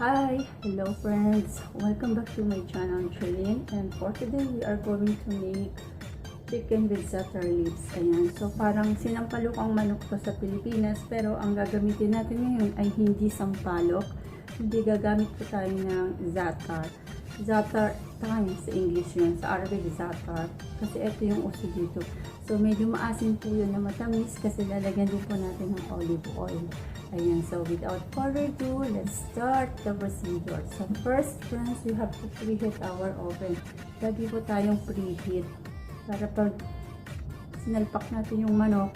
Hi! Hello friends! Welcome back to my channel, Trillian. And for today, we are going to make chicken with Zatar leaves. Ayan. So, parang sinampalukang manok to sa Pilipinas. Pero, ang gagamitin natin ngayon ay hindi sampalok. Hindi gagamit po tayo ng Zatar. Zatar time sa English yun. Sa Arabic, Zatar. Kasi ito yung uso dito. So, medyo maasin po yun na matamis kasi lalagyan din po natin ng olive oil. Ayan, so without further ado, let's start the procedure. So first, friends, we have to preheat our oven. Lagi po tayong preheat para pag sinalpak natin yung manok,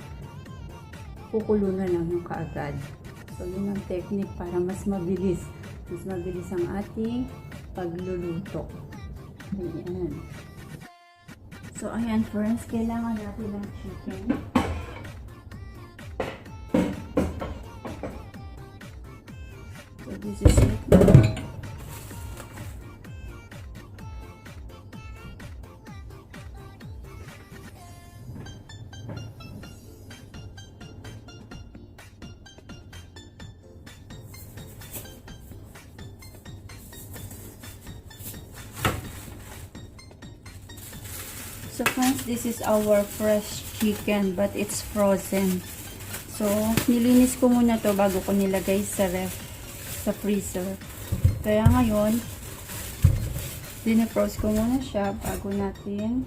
kukulo na lang yung kaagad. So yun ang technique para mas mabilis ang ating pagluluto. Ayan. So ayan friends, kailangan natin ng chicken. So this is it. So friends, this is our fresh chicken but it's frozen. So nilinis ko muna to bago ko nilagay sa sa freezer. Kaya ngayon, dinefrost ko muna siya bago natin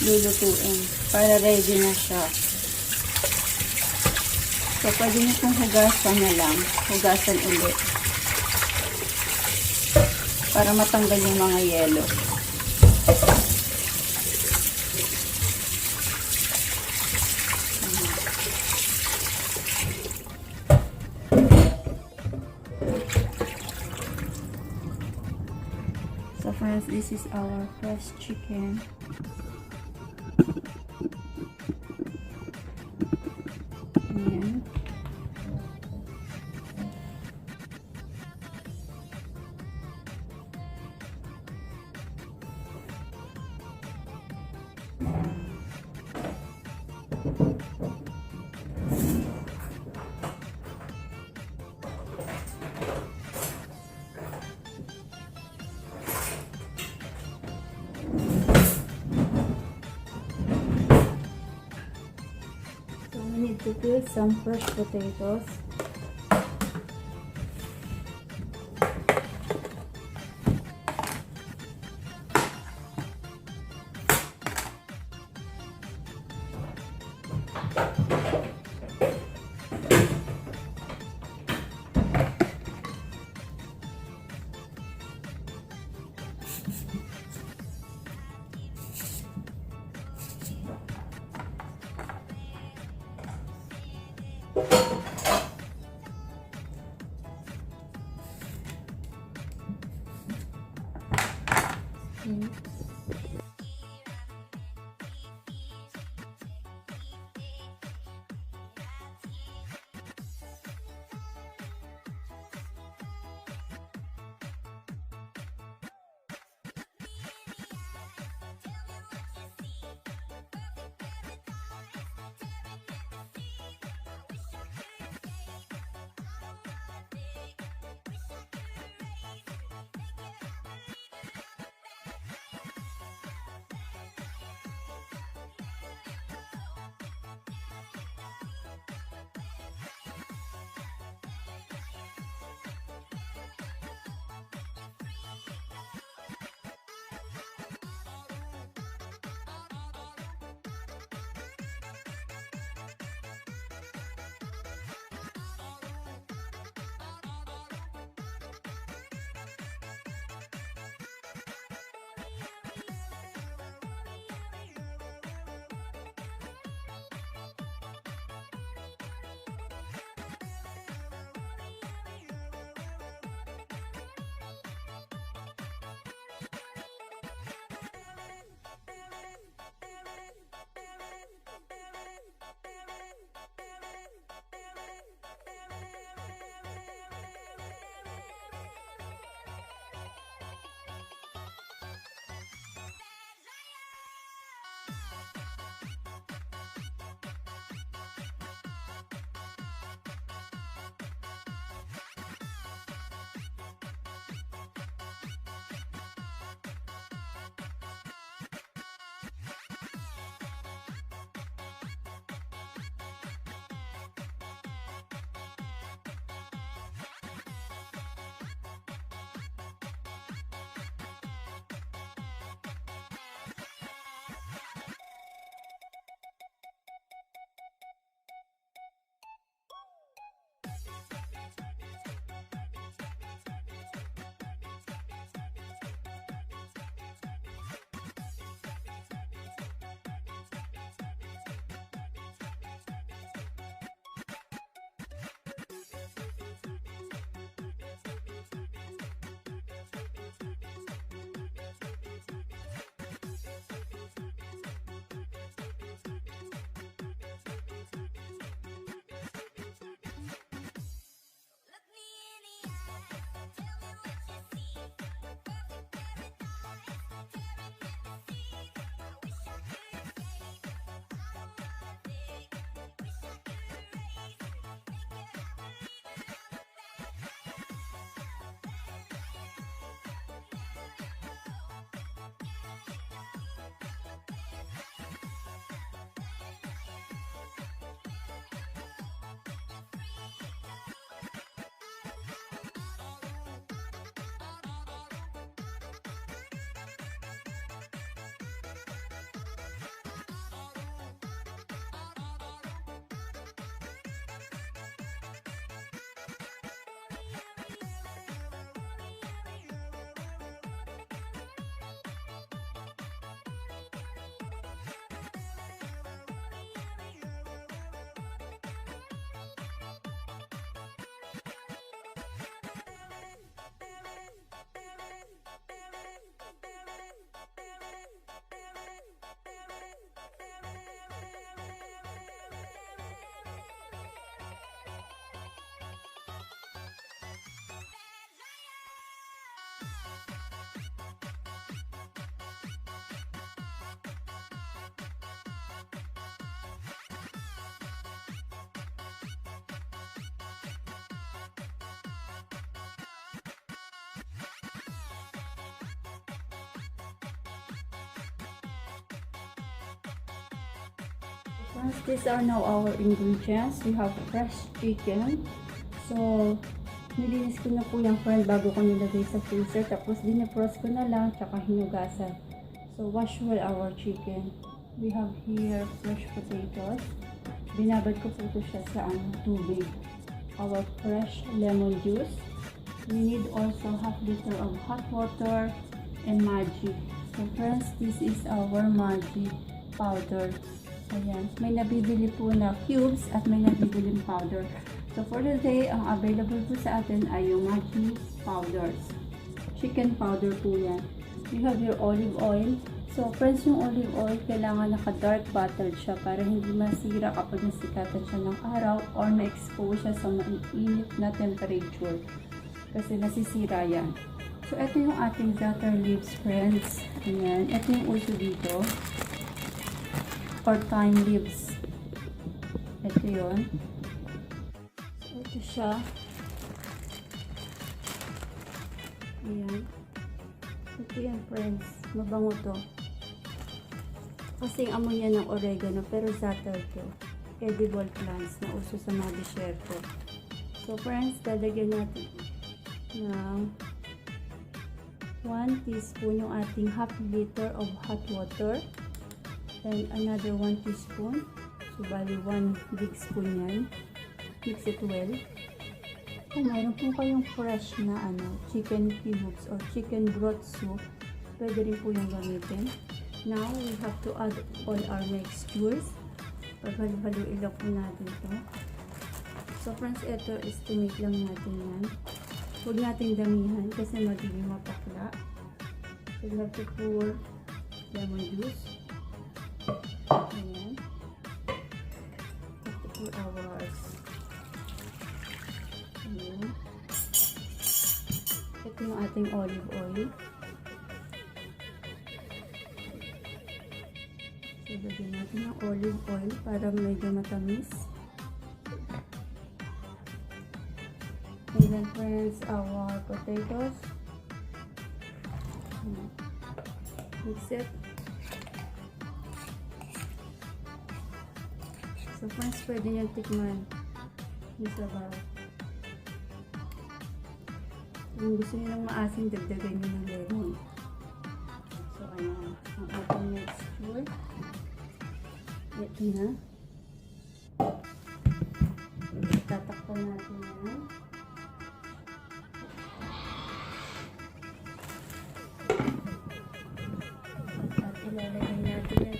lulutuin para ready na siya. So, pwede nyo kong hugasan na lang. Hugasan ulit. Para matanggal yung mga yelo. So friends, this is our fresh chicken. Ayan. To peel some fresh potatoes. Friends, these are now our ingredients. We have fresh chicken. So, nilinis ko na po yung friend bago ko nilagay sa freezer. Tapos, dinefrost ko na lang, tsaka hinugasan. So, wash well our chicken. We have here fresh potatoes. Binabad ko po ito siya sa tubig. Our fresh lemon juice. We need also half liter of hot water and magic. So friends, this is our magic powder. Ayan. May nabibili po na cubes at may nabibili powder. So for today, ang available po sa atin ay yung magic powders. Chicken powder po yan. You have your olive oil. So friends, yung olive oil, kailangan naka-dark bottled siya para hindi masira kapag nasikatan siya ng araw or na-expose siya sa mainit na temperature. Kasi nasisira yan. So ito yung ating zatar leaves, friends. Ayan. Ito yung uso dito. Or thyme leaves. Ito yun. So ito siya. Ayan. Ito yan, friends. Mabango to. Kasing amoy niya ng oregano, pero zatar to. Edible plants na uso sa mga disyerto. So friends, dadagyan natin ng 1 teaspoon yung ating half liter of hot water. Then another 1 teaspoon. So bali 1 big spoon yan. Mix it well. Kung mayroon po kayong fresh na chicken cubes or chicken broth soup, pwede rin po yung gamitin. Now, we have to add all our mixtures. Paghalo-halo po natin ito. So, friends, ito, estimate lang natin yan. Huwag natin damihan kasi magiging mapakla. So, we have to pour lemon juice. Ayan. We have to pour ours. Ayan. Ito yung ating olive oil. So, lagyan natin ng olive oil para medyo matamis. And then, friends, our potatoes. Mix it. So, friends, pwede nyo tikman yung sabaw. Kung gusto nyo ng maasim, dagdagan nyo ng lemon. So, ayan. Ang ating mixture. Ito na. Tatakpan natin yan. At ilalagay natin yan.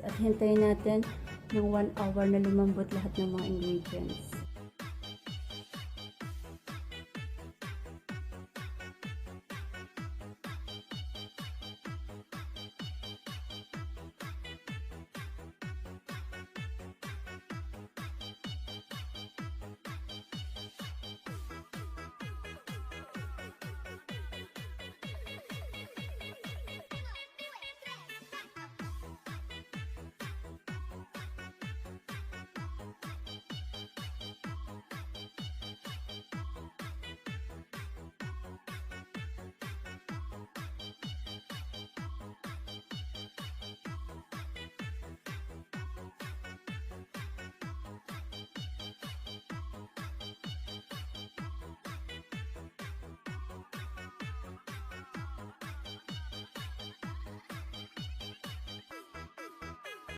At hintayin natin ng 1 hour na lumambot lahat ng mga ingredients.